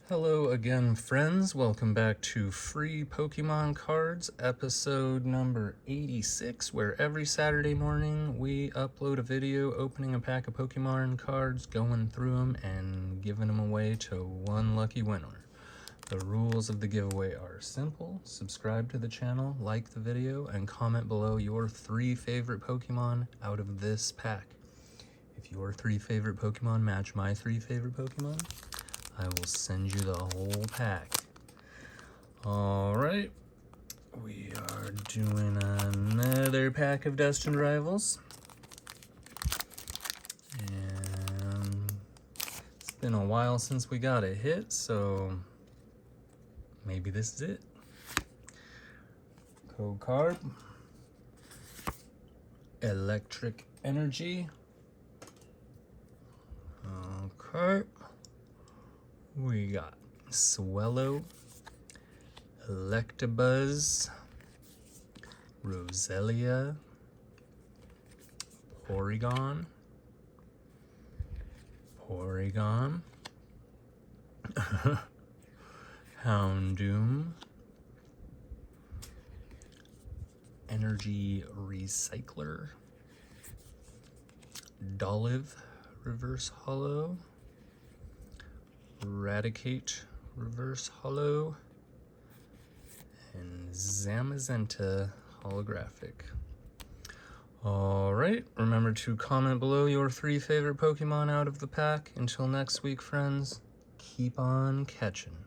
Hello again, friends. Welcome back to Free Pokemon Cards, episode number 86, where every Saturday morning we upload a video opening a pack of Pokemon cards, going through them, and giving them away to one lucky winner. The rules of the giveaway are simple. Subscribe to the channel, like the video, and comment below your 3 favorite Pokemon out of this pack. If your 3 favorite Pokemon match my 3 favorite Pokemon, I will send you the whole pack. Alright, we are doing another pack of Destined Rivals. And it's been a while since we got a hit, so maybe this is it. Code card. Electric Energy. Okay. We got Swellow, Electabuzz, Roselia, Porygon, Houndoom, Energy Recycler, Dolive Reverse Holo, Eradicate Reverse Holo, and Zamazenta Holographic. Alright, remember to comment below your 3 favorite Pokemon out of the pack. Until next week, friends, keep on catching.